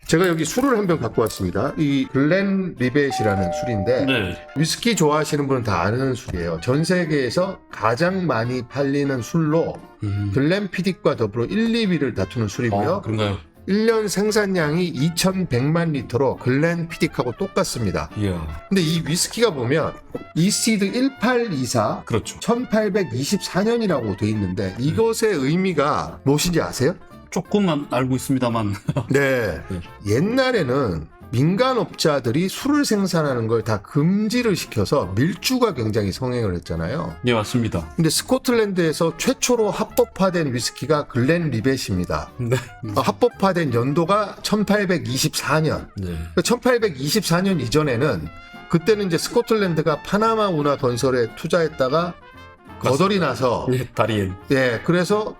제가 여기 술을 한 병 갖고 왔습니다. 이 글렌리벳이라는 술인데 네. 위스키 좋아하시는 분은 다 아는 술이에요. 전 세계에서 가장 많이 팔리는 술로 글렌피딕과 더불어 1, 2위를 다투는 술이고요. 그런가요? 1년 생산량이 2,100만 리터로 글렌피딕하고 똑같습니다. 이야. 근데 이 위스키가 보면 이시드 1824 그렇죠. 1824년이라고 돼 있는데 이것의 의미가 무엇인지 아세요? 조금만 알고 있습니다만. 네. 옛날에는 민간업자들이 술을 생산하는 걸 다 금지를 시켜서 밀주가 굉장히 성행을 했잖아요. 네, 맞습니다. 근데 스코틀랜드에서 최초로 합법화된 위스키가 글렌리벳입니다. 네. 합법화된 연도가 1824년. 네. 1824년 이전에는 그때는 이제 스코틀랜드가 파나마 운하 건설에 투자했다가 거덜이 나서 네, 다리엔. 예, 그래서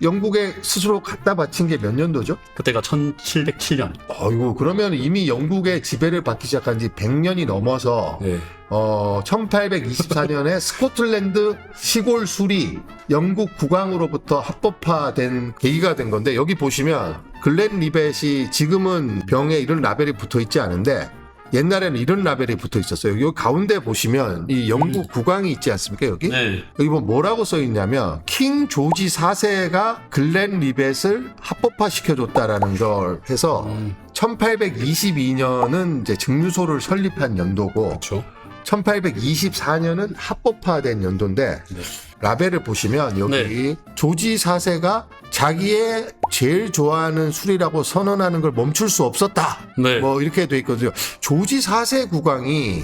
영국에 스스로 갖다 바친 게 몇 년도죠? 그때가 1707년. 어이구, 그러면 이미 영국의 지배를 받기 시작한 지 100년이 넘어서 네. 1824년에 스코틀랜드 시골 술이 영국 국왕으로부터 합법화된 계기가 된 건데 여기 보시면 글렌리벳이 지금은 병에 이런 라벨이 붙어 있지 않은데 옛날에는 이런 라벨이 붙어 있었어요. 여기 가운데 보시면 이 영국 국왕이 있지 않습니까? 여기? 네. 여기 보면 뭐라고 써 있냐면 킹 조지 4세가 글렌리벳을 합법화시켜줬다라는 걸 해서 1822년은 이제 증류소를 설립한 연도고 그렇죠. 1824년은 합법화된 연도인데 네. 라벨을 보시면 여기 네. 조지 4세가 자기의 제일 좋아하는 술이라고 선언하는 걸 멈출 수 없었다. 네. 뭐 이렇게 돼 있거든요. 조지 4세 국왕이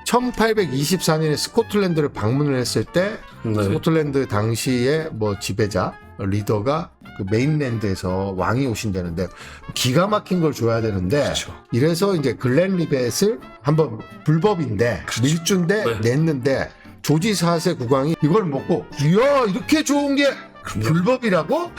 1824년에 스코틀랜드를 방문을 했을 때 네. 스코틀랜드 당시의 뭐 지배자 리더가 그 메인랜드에서 왕이 오신다는데 기가 막힌 걸 줘야 되는데 그렇죠. 이래서 이제 글렌리벳을 한번 불법인데 밀주인데 네. 냈는데 조지 4세 국왕이 이걸 먹고 이야 이렇게 좋은 게 불법이라고?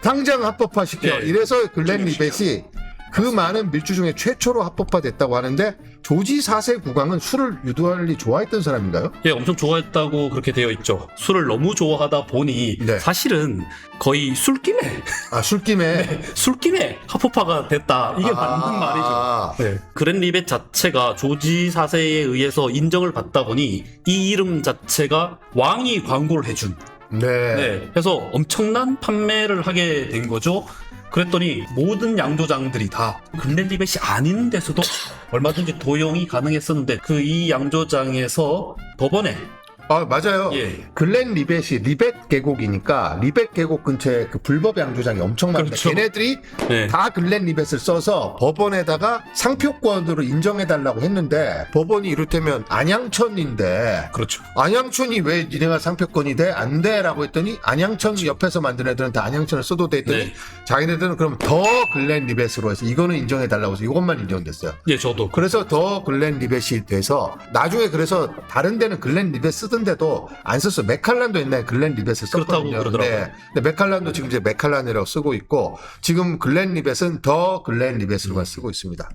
당장 합법화시켜. 네. 이래서 글렌리벳이 그 많은 밀주 중에 최초로 합법화됐다고 하는데 조지 4세 국왕은 술을 유달리 좋아했던 사람인가요? 예, 엄청 좋아했다고 그렇게 되어 있죠. 술을 너무 좋아하다 보니 네. 사실은 거의 술김에 아 술김에 술김에 합법화가 됐다. 이게 맞는 말이죠. 네. 그랜리벳 자체가 조지 4세에 의해서 인정을 받다 보니 이 이름 자체가 왕이 광고를 해준. 네. 네. 그래서 엄청난 판매를 하게 된 거죠. 그랬더니 모든 양조장들이 다 글렌리벳이 아닌 데서도 얼마든지 도용이 가능했었는데 그 이 양조장에서 법원에 아 맞아요. 예. 글렌리벳이 리벳 계곡이니까 리벳 계곡 근처에 그 불법 양조장이 엄청 많은데 그렇죠. 걔네들이 네. 다 글렌리벳을 써서 법원에다가 상표권으로 인정해달라고 했는데 법원이 이를테면 안양천인데 그렇죠. 안양천이 왜 니네가 상표권이 돼? 안 돼? 라고 했더니 안양천 옆에서 만든 애들은 다 안양천을 써도 돼 했더니 네. 자기네들은 그럼 더 글렌리벳으로 해서 이거는 인정해달라고 해서 이것만 인정됐어요. 예, 저도. 그래서 더 글렌리벳이 돼서 나중에 그래서 다른 데는 글렌리벳 쓰던데도 안 썼어요. 맥칼란도 옛날에 글렌리벳을 썼거든요. 그렇다고 그러더라고요. 근데 맥칼란도 지금 이제 맥칼란이라고 쓰고 있고 지금 글렌리벳은 더 글렌리벳으로만 쓰고 있습니다.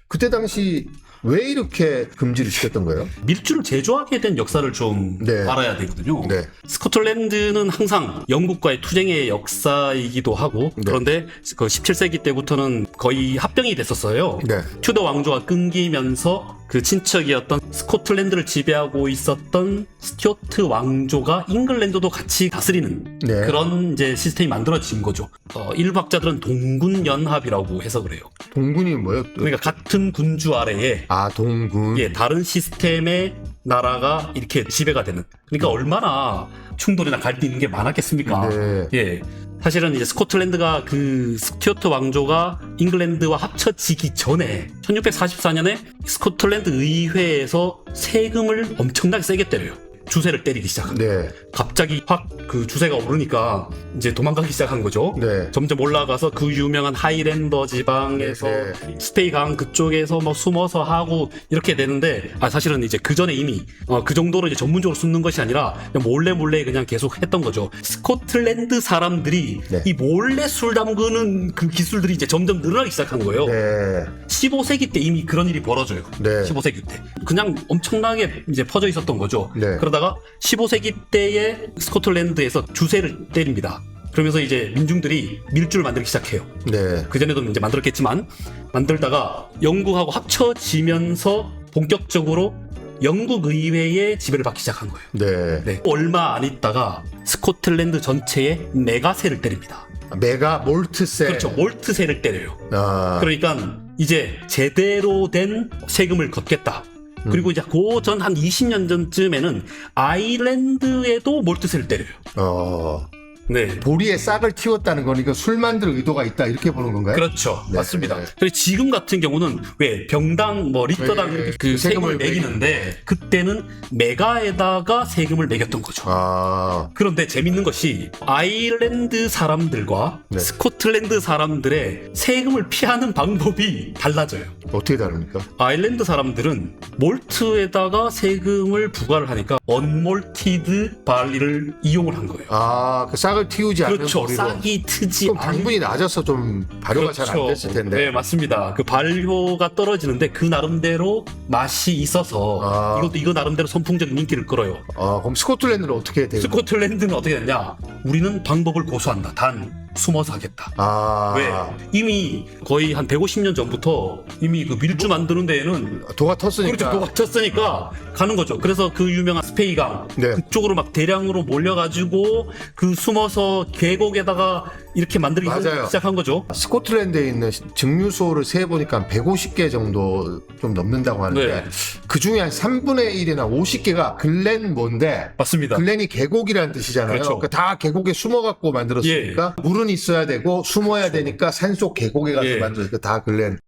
그때 당시 왜 이렇게 금지를 시켰던 거예요? 밀주를 제조하게 된 역사를 좀 네. 알아야 되거든요. 네. 스코틀랜드는 항상 영국과의 투쟁의 역사이기도 하고 네. 그런데 그 17세기 때부터는 거의 합병이 됐었어요. 네. 튜더 왕조가 끊기면서 그 친척이었던 스코틀랜드를 지배하고 있었던 스튜어트 왕조가 잉글랜드도 같이 다스리는 네. 그런 이제 시스템이 만들어진 거죠. 일부 학자들은 동군 연합이라고 해석을 해요. 동군이 뭐예요? 그러니까 같은 군주 아래에 아 동군. 예, 다른 시스템의 나라가 이렇게 지배가 되는. 그러니까 얼마나 충돌이나 갈등이 있는 게 많았겠습니까? 네. 예. 사실은 이제 스코틀랜드가 그 스튜어트 왕조가 잉글랜드와 합쳐지기 전에 1644년에 스코틀랜드 의회에서 세금을 엄청나게 세게 때려요. 주세를 때리기 시작합니다. 네. 갑자기 확 그 주세가 오르니까 이제 도망가기 시작한 거죠. 네. 점점 올라가서 그 유명한 하이랜더 지방에서 네. 스테이 강 그쪽에서 뭐 숨어서 하고 이렇게 되는데 사실은 이제 그 전에 이미 그 정도로 이제 전문적으로 숨는 것이 아니라 그냥 몰래 그냥 계속 했던 거죠. 스코틀랜드 사람들이 네. 이 몰래 술 담그는 그 기술들이 이제 점점 늘어나기 시작한 거예요. 네. 15세기 때 이미 그런 일이 벌어져요. 네. 15세기 때. 그냥 엄청나게 이제 퍼져 있었던 거죠. 네. 그러다가 15세기 때에 스코틀랜드에서 주세를 때립니다. 그러면서 이제 민중들이 밀주를 만들기 시작해요. 네. 그전에도 이제 만들었겠지만 만들다가 영국하고 합쳐지면서 본격적으로 영국 의회의 지배를 받기 시작한 거예요. 네. 네. 얼마 안 있다가 스코틀랜드 전체에 메가세를 때립니다. 메가 몰트세. 그렇죠. 몰트세를 때려요. 아, 그러니까 이제 제대로 된 세금을 걷겠다. 그리고 이제 그 전 한 20년 전쯤에는 아일랜드에도 몰트세를 때려요. 네. 보리에 싹을 틔웠다는 거니까 술 만들 의도가 있다 이렇게 보는 건가요? 그렇죠. 네. 맞습니다. 그리고 지금 같은 경우는 왜 병당 뭐 리터당 네, 이렇게 그 세금을 매기는데 그때는 메가에다가 세금을 매겼던 거죠. 아, 그런데 재밌는 것이 아일랜드 사람들과 네. 스코틀랜드 사람들의 세금을 피하는 방법이 달라져요. 어떻게 다릅니까? 아일랜드 사람들은 몰트에다가 세금을 부과를 하니까 언몰티드 발리를 이용을 한 거예요. 아, 그 싹을 틔우지 않는 그렇죠. 보리로. 싹이 트지 그럼 않은. 당분이 낮아서 좀 발효가 잘 안 됐을 텐데. 네, 맞습니다. 그 발효가 떨어지는데 그 나름대로 맛이 있어서 이거 나름대로 선풍적인 인기를 끌어요. 아, 그럼 스코틀랜드는 어떻게 돼요? 스코틀랜드는 어떻게 됐냐? 우리는 방법을 고수한다. 단 숨어서 하겠다. 아, 왜? 이미 거의 한 150년 전부터 이미 그 밀주 만드는 데에는 도가 텄으니까. 그렇죠. 도가 쳤으니까 가는 거죠. 그래서 그 유명한 스페이강 네. 그쪽으로 막 대량으로 몰려가지고 그 숨어서 계곡에다가 이렇게 만들기 맞아요. 시작한 거죠. 스코틀랜드에 있는 증류소를 세보니까 150개 정도 좀 넘는다고 하는데 네. 그 중에 한 3분의 1이나 50개가 글렌 뭔데 맞습니다. 글렌이 계곡이라는 뜻이잖아요. 그렇죠. 그러니까 다 계곡에 숨어갖고 만들었으니까 물은 있어야 되고 숨어야 되니까 산속 계곡에 가서 예. 만들었으니까 다 글렌.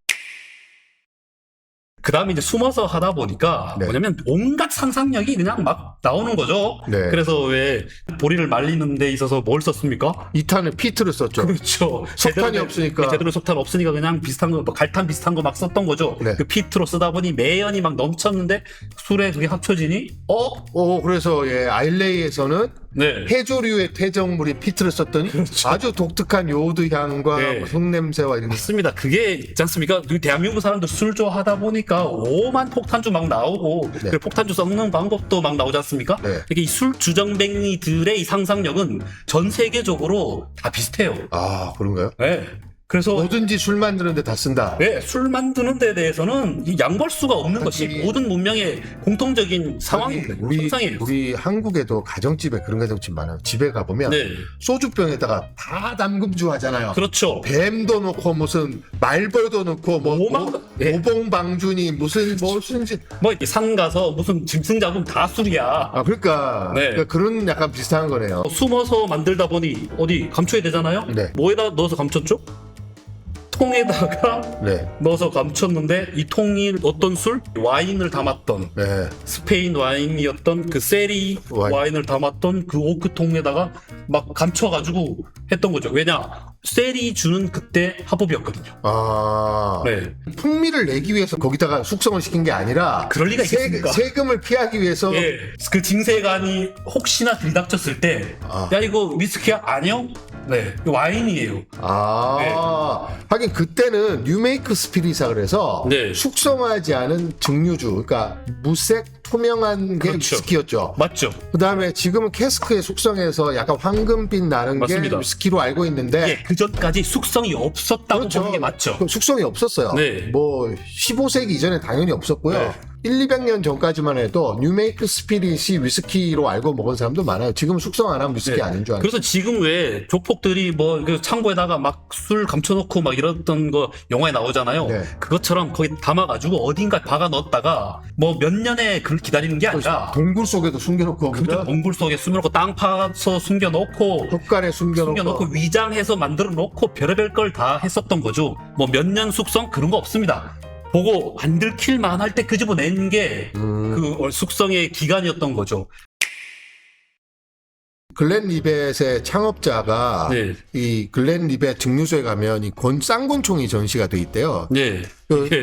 그 다음에 이제 숨어서 하다 보니까 네. 뭐냐면 온갖 상상력이 그냥 막 나오는 거죠. 네. 그래서 왜 보리를 말리는 데 있어서 뭘 썼습니까? 2탄은 피트를 썼죠. 그렇죠. 석탄이 제대로 없으니까. 제대로 석탄 없으니까 그냥 비슷한 거, 뭐 갈탄 비슷한 거 막 썼던 거죠. 네. 그 피트로 쓰다 보니 매연이 막 넘쳤는데 술에 그게 합쳐지니 그래서 아일레이에서는 네. 해조류의 퇴적물인 피트를 썼더니 아주 독특한 요오드 향과 네. 뭐 흙냄새와 이런 게. 맞습니다. 그게 있지 않습니까? 그 대한민국 사람들 술 좋아하다 보니까 오만 폭탄주 막 나오고 그 폭탄주 썩는 방법도 막 나오지 않습니까? 네. 이게 이 술 주정뱅이들의 이 상상력은 전 세계적으로 다 비슷해요. 아, 그런가요? 네. 그래서 뭐든지 술 만드는데 다 쓴다. 네, 술 만드는 데 대해서는 이 양보할 수가 없는 것이 모든 문명의 공통적인 상황입니다. 상상이에요. 우리 한국에도 가정집에 그런 가정집 많아요. 집에 가보면 네. 소주병에다가 다 담금주 하잖아요. 그렇죠. 뱀도 넣고 무슨 말벌도 넣고 뭐 네. 오봉방주니 무슨 뭐 이렇게 산 가서 무슨 짐승 잡으면 다 술이야. 그러니까, 네. 그러니까 그런 약간 비슷한 거네요. 숨어서 만들다 보니 어디 감춰야 되잖아요. 네. 뭐에다 넣어서 감췄죠? 통에다가 네. 넣어서 감췄는데 이 통이 어떤 술? 와인을 담았던 네. 스페인 와인이었던 그 세리 와인을 담았던 그 오크통에다가 막 감춰가지고 했던 거죠. 왜냐? 세리 주는 그때 합법이었거든요. 아. 네. 풍미를 내기 위해서 거기다가 숙성을 시킨 게 아니라 그럴 리가 있겠습니까? 세금을 피하기 위해서 예, 그 징세간이 혹시나 들닥쳤을 때, 야 이거 위스키야? 아니요. 네, 와인이에요. 하긴 그때는 뉴메이크 스피릿이라 그래서 네. 숙성하지 않은 증류주, 그러니까 무색 투명한 게 그렇죠. 위스키였죠. 맞죠? 그 다음에 지금은 캐스크에 숙성해서 약간 황금빛 나는 맞습니다. 게 위스키로 알고 있는데 예, 그 전까지 숙성이 없었다고 보는 게 맞죠. 그 숙성이 없었어요. 네. 뭐 15세기 이전에 당연히 없었고요. 네. 1,200년 전까지만 해도 뉴메이크 스피릿이 위스키로 알고 먹은 사람도 많아요. 지금 숙성 안 하면 위스키 네. 아닌 줄 아는. 그래서 지금 왜 조폭들이 뭐 그 창고에다가 막 술 감춰놓고 막 이랬던 거 영화에 나오잖아요. 네. 그것처럼 거기 담아가지고 어딘가 박아 넣었다가 뭐 몇 년에 그걸 기다리는 게 아니라 동굴 속에도 숨겨놓고 그죠? 동굴 속에 숨겨놓고 땅 파서 숨겨놓고 흙간에 숨겨놓고 위장해서 만들어 놓고 별의별 걸 다 했었던 거죠. 뭐 몇 년 숙성 그런 거 없습니다. 보고 안 들킬만 할 때 끄집어낸 게 그 숙성의 기간이었던 거죠. 글렌 리벳의 창업자가 네. 이 글렌 리벳 증류소에 가면 이 쌍권총이 전시가 돼 있대요. 네.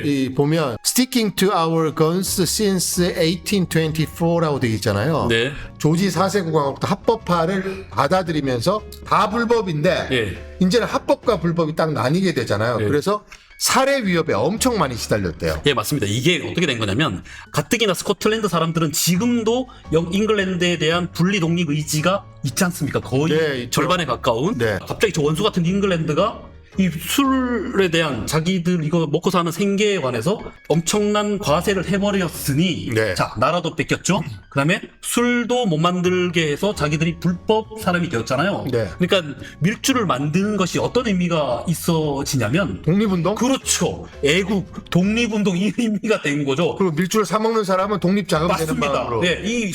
이 보면 Sticking to our guns since 1824라고 되어 있잖아요. 네. 조지 4세 국왕으로부터 합법화를 받아들이면서 다 불법인데 예. 이제는 합법과 불법이 딱 나뉘게 되잖아요. 예. 그래서 살해 위협에 엄청 많이 시달렸대요. 예, 맞습니다. 이게 어떻게 된 거냐면 가뜩이나 스코틀랜드 사람들은 지금도 잉글랜드에 대한 분리 독립 의지가 있지 않습니까? 거의 네, 있죠. 절반에 가까운. 네. 갑자기 저 원수 같은 잉글랜드가 이 술에 대한 자기들 이거 먹고 사는 생계에 관해서 엄청난 과세를 해버렸으니 네. 자 나라도 뺏겼죠. 그다음에 술도 못 만들게 해서 자기들이 불법 사람이 되었잖아요. 네. 그러니까 밀주를 만드는 것이 어떤 의미가 있어지냐면 독립운동? 그렇죠. 애국 독립운동 이 의미가 된 거죠. 그리고 밀주를 사 먹는 사람은 독립 자금 되는 맞습니다. 마음으로. 네, 이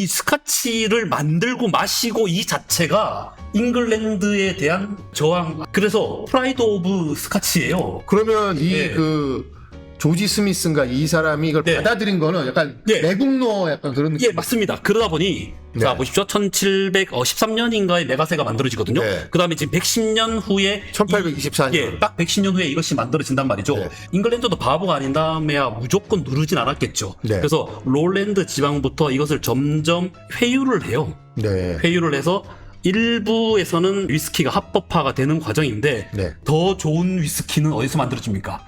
스카치를 만들고 마시고 이 자체가 잉글랜드에 대한 저항. 그래서 프라이드 오브 스카치예요. 그러면 이 네. 조지 스미스인가 이 사람이 이걸 네. 받아들인 거는 약간 네. 매국노 약간 그런 느낌. 예, 맞습니다. 그러다 보니 네. 자 보십시오. 1713년인가에 메가세가 만들어지거든요. 네. 그다음에 지금 110년 후에 1824년. 예, 딱 110년 후에 이것이 만들어진단 말이죠. 네. 잉글랜드도 바보가 아닌 다음에야 무조건 누르진 않았겠죠. 네. 그래서 롤랜드 지방부터 이것을 점점 회유를 해요. 네. 회유를 해서 일부에서는 위스키가 합법화가 되는 과정인데 네. 더 좋은 위스키는 어디서 만들어집니까?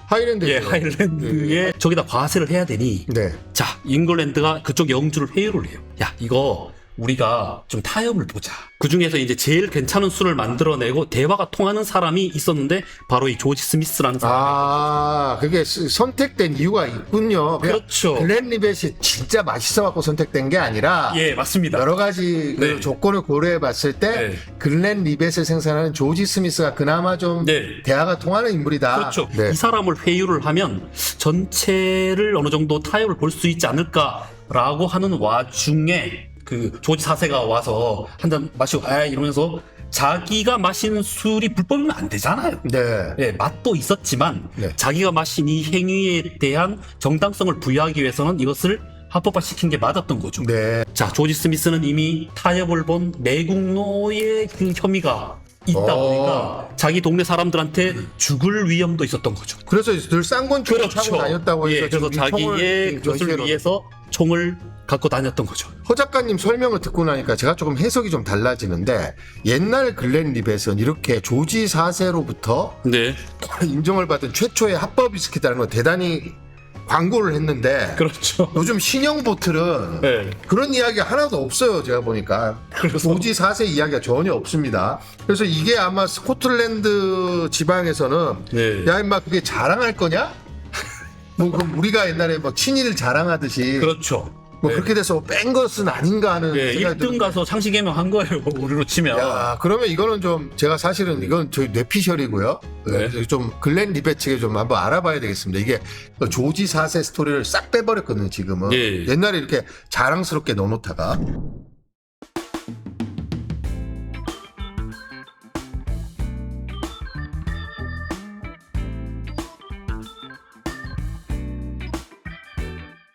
하이랜드. 예, 하일랜드에 저기다 과세를 해야 되니 네. 자 잉글랜드가 그쪽 영주를 회유를 해요. 야 이거 우리가 좀 타협을 보자. 그 중에서 이제 제일 괜찮은 술을 만들어내고 대화가 통하는 사람이 있었는데 바로 이 조지 스미스라는 사람. 그게 선택된 이유가 있군요. 그렇죠. 글렌리벳이 진짜 맛있어갖고 선택된 게 아니라 예, 맞습니다. 여러 가지 그 네. 조건을 고려해봤을 때 네. 글렌리벳을 생산하는 조지 스미스가 그나마 좀 네. 대화가 통하는 인물이다. 그렇죠. 네. 이 사람을 회유를 하면 전체를 어느 정도 타협을 볼 수 있지 않을까라고 하는 와중에 그 조지 4세가 와서 한 잔 마시고 이러면서 자기가 마신 술이 불법이면 안 되잖아요. 네. 예, 맛도 있었지만 네. 자기가 마신 이 행위에 대한 정당성을 부여하기 위해서는 이것을 합법화시킨 게 맞았던 거죠. 네. 자, 조지 스미스는 이미 타협을 본 매국노의 그 혐의가 있다 보니까 자기 동네 사람들한테 죽을 위험도 있었던 거죠. 그래서 늘 쌍권총을 차고 다녔다고 해서 예, 그래서 지금 이 총을 자기의 지금 것을 전시회로. 위해서 총을 갖고 다녔던 거죠. 허 작가님 설명을 듣고 나니까 제가 조금 해석이 좀 달라지는데 옛날 글렌리벳은 이렇게 조지 4세로부터 네, 인정을 받은 최초의 합법 위스키다는 걸 대단히 광고를 했는데 그렇죠. 요즘 신형 보틀은 네. 그런 이야기가 하나도 없어요. 제가 보니까 조지 4세 이야기가 전혀 없습니다. 그래서 이게 아마 스코틀랜드 지방에서는 네. 야 임마 그게 자랑할 거냐? 뭐 그럼 우리가 옛날에 뭐 친일을 자랑하듯이 그렇죠. 뭐 네. 그렇게 돼서 뺀 것은 아닌가 하는 예, 생각이 1등 드는데. 가서 상시개명 한 거예요. 우리로 치면. 야, 그러면 이거는 좀 제가 사실은 이건 저희 뇌피셜이고요. 네. 그래서 좀 글렌 리벳 측에 좀 한번 알아봐야 되겠습니다. 이게 조지 4세 스토리를 싹 빼버렸거든요. 지금은 예. 옛날에 이렇게 자랑스럽게 넣어놓다가